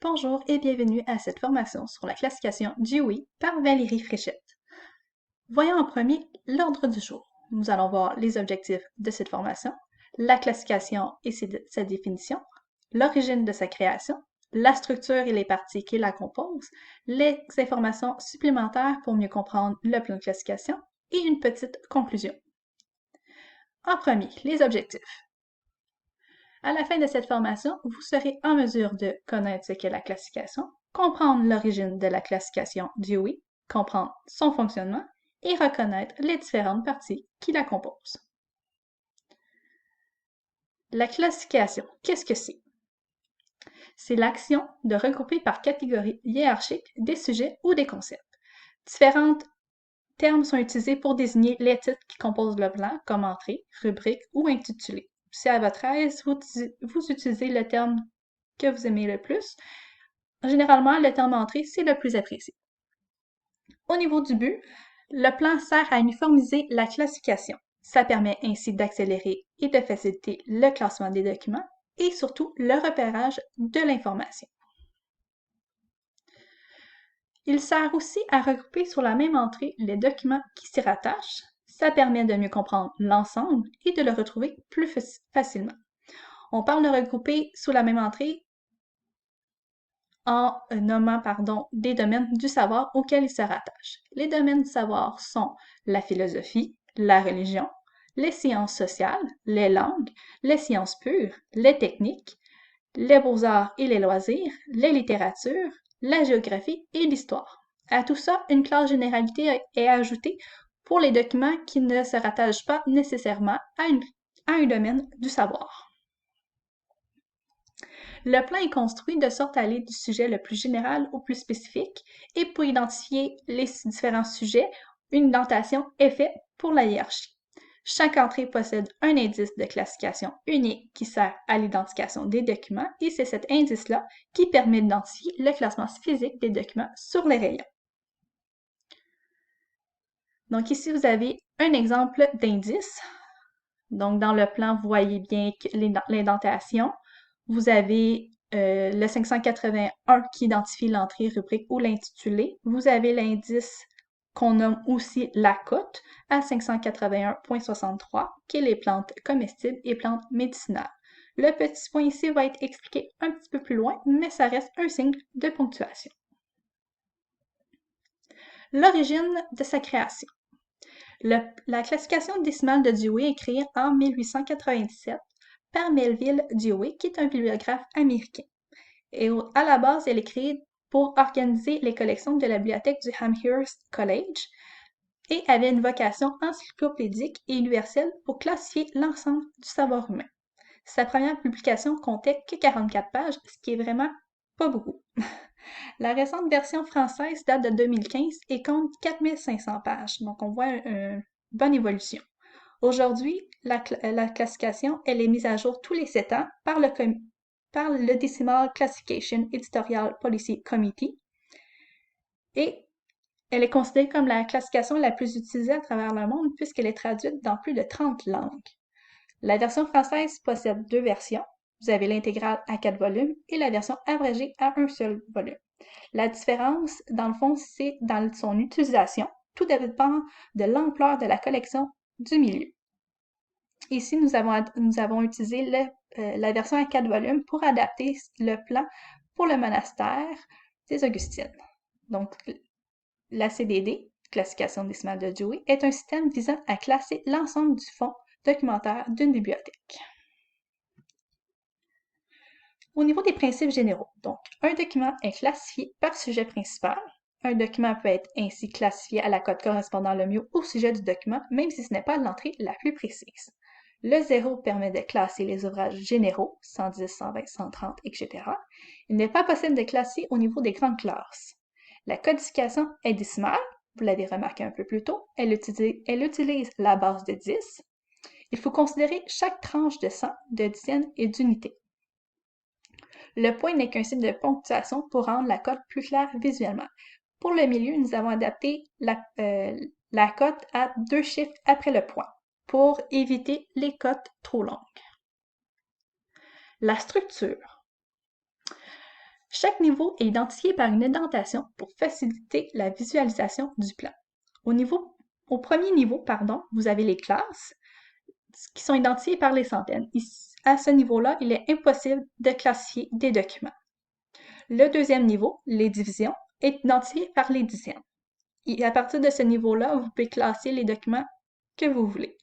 Bonjour et bienvenue à cette formation sur la classification Dewey par Valérie Fréchette. Voyons en premier l'ordre du jour. Nous allons voir les objectifs de cette formation, la classification et sa définition, l'origine de sa création, la structure et les parties qui la composent, les informations supplémentaires pour mieux comprendre le plan de classification et une petite conclusion. En premier, les objectifs. À la fin de cette formation, vous serez en mesure de connaître ce qu'est la classification, comprendre l'origine de la classification Dewey, comprendre son fonctionnement et reconnaître les différentes parties qui la composent. La classification, qu'est-ce que c'est? C'est l'action de regrouper par catégorie hiérarchique des sujets ou des concepts. Différents termes sont utilisés pour désigner les titres qui composent le plan, comme entrée, rubrique ou intitulé. Si à votre aise, vous utilisez le terme que vous aimez le plus. Généralement, le terme entrée, c'est le plus apprécié. Au niveau du but, le plan sert à uniformiser la classification. Ça permet ainsi d'accélérer et de faciliter le classement des documents et surtout le repérage de l'information. Il sert aussi à regrouper sur la même entrée les documents qui s'y rattachent. Ça permet de mieux comprendre l'ensemble et de le retrouver plus facilement. On parle de regrouper sous la même entrée en nommant des domaines du savoir auxquels ils se rattachent. Les domaines du savoir sont la philosophie, la religion, les sciences sociales, les langues, les sciences pures, les techniques, les beaux-arts et les loisirs, les littératures, la géographie et l'histoire. À tout ça, une classe généralité est ajoutée pour les documents qui ne se rattachent pas nécessairement à un domaine du savoir. Le plan est construit de sorte à aller du sujet le plus général au plus spécifique et pour identifier les différents sujets, une indentation est faite pour la hiérarchie. Chaque entrée possède un indice de classification unique qui sert à l'identification des documents et c'est cet indice-là qui permet d'identifier le classement physique des documents sur les rayons. Donc ici, vous avez un exemple d'indice. Donc dans le plan, vous voyez bien l'indentation. Vous avez le 581 qui identifie l'entrée, rubrique ou l'intitulé. Vous avez l'indice qu'on nomme aussi la cote à 581.63, qui est les plantes comestibles et plantes médicinales. Le petit point ici va être expliqué un petit peu plus loin, mais ça reste un signe de ponctuation. L'origine de sa création. La classification décimale de Dewey est créée en 1897 par Melville Dewey, qui est un bibliographe américain. Et à la base, elle est créée pour organiser les collections de la bibliothèque du Amherst College et avait une vocation encyclopédique et universelle pour classifier l'ensemble du savoir humain. Sa première publication comptait que 44 pages, ce qui est vraiment pas beaucoup. La récente version française date de 2015 et compte 4500 pages, donc on voit une bonne évolution. Aujourd'hui, la classification, elle est mise à jour tous les 7 ans par le Decimal Classification Editorial Policy Committee et elle est considérée comme la classification la plus utilisée à travers le monde puisqu'elle est traduite dans plus de 30 langues. La version française possède 2 versions. Vous avez l'intégrale à 4 volumes et la version abrégée à un seul volume. La différence, dans le fond, c'est dans son utilisation. Tout dépend de l'ampleur de la collection du milieu. Ici, nous avons utilisé la version à 4 volumes pour adapter le plan pour le monastère des Augustines. Donc, la CDD, classification décimale de Dewey, est un système visant à classer l'ensemble du fonds documentaire d'une bibliothèque. Au niveau des principes généraux, donc, un document est classifié par sujet principal. Un document peut être ainsi classifié à la cote correspondant le mieux au sujet du document, même si ce n'est pas l'entrée la plus précise. Le 0 permet de classer les ouvrages généraux, 110, 120, 130, etc. Il n'est pas possible de classer au niveau des grandes classes. La codification est décimale, vous l'avez remarqué un peu plus tôt, elle utilise la base de 10. Il faut considérer chaque tranche de 100, de dizaines et d'unités. Le point n'est qu'un signe de ponctuation pour rendre la cote plus claire visuellement. Pour le milieu, nous avons adapté la cote à 2 chiffres après le point pour éviter les cotes trop longues. La structure. Chaque niveau est identifié par une indentation pour faciliter la visualisation du plan. Au premier niveau, vous avez les classes qui sont identifiées par les centaines. À ce niveau-là, il est impossible de classifier des documents. Le deuxième niveau, les divisions, est identifié par les dizaines. Et à partir de ce niveau-là, vous pouvez classer les documents que vous voulez.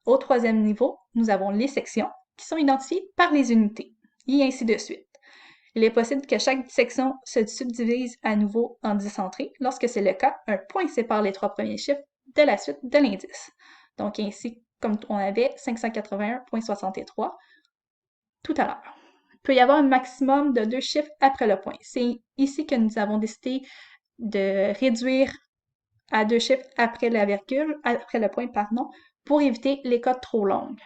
Au troisième niveau, nous avons les sections qui sont identifiées par les unités, et ainsi de suite. Il est possible que chaque section se subdivise à nouveau en 10 entrées. Lorsque c'est le cas, un point sépare les 3 premiers chiffres de la suite de l'indice. Donc ainsi, comme on avait 581.63 tout à l'heure. Il peut y avoir un maximum de 2 chiffres après le point. C'est ici que nous avons décidé de réduire à 2 chiffres après la virgule, après le point, pour éviter les codes trop longues.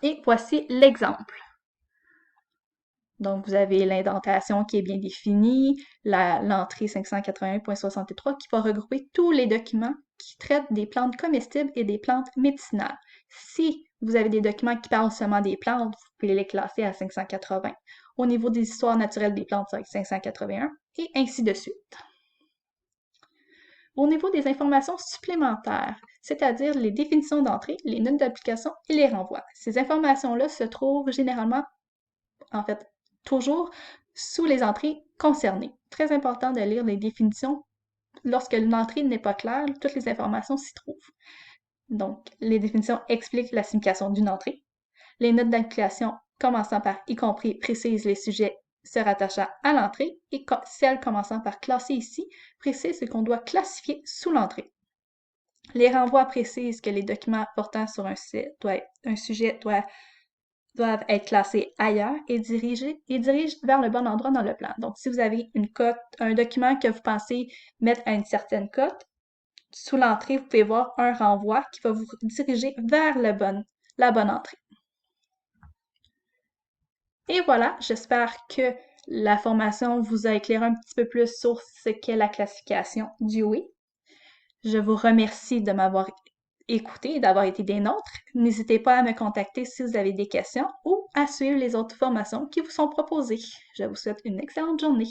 Et voici l'exemple. Donc, vous avez l'indentation qui est bien définie, l'entrée 581.63 qui va regrouper tous les documents qui traitent des plantes comestibles et des plantes médicinales. Si vous avez des documents qui parlent seulement des plantes, vous pouvez les classer à 580. Au niveau des histoires naturelles des plantes, c'est 581, et ainsi de suite. Au niveau des informations supplémentaires, c'est-à-dire les définitions d'entrée, les notes d'application et les renvois. Ces informations-là se trouvent généralement, toujours sous les entrées concernées. Très important de lire les définitions. Lorsque l'entrée n'est pas claire, toutes les informations s'y trouvent. Donc, les définitions expliquent la signification d'une entrée. Les notes d'application, commençant par y compris, précisent les sujets se rattachant à l'entrée et celles commençant par classer ici précisent ce qu'on doit classifier sous l'entrée. Les renvois précisent que les documents portant sur un sujet doivent être classés ailleurs et dirigent vers le bon endroit dans le plan. Donc, si vous avez une cote, un document que vous pensez mettre à une certaine cote, sous l'entrée, vous pouvez voir un renvoi qui va vous diriger vers la bonne entrée. Et voilà, j'espère que la formation vous a éclairé un petit peu plus sur ce qu'est la classification Dewey. Je vous remercie de m'avoir écouté et d'avoir été des nôtres. N'hésitez pas à me contacter si vous avez des questions ou à suivre les autres formations qui vous sont proposées. Je vous souhaite une excellente journée.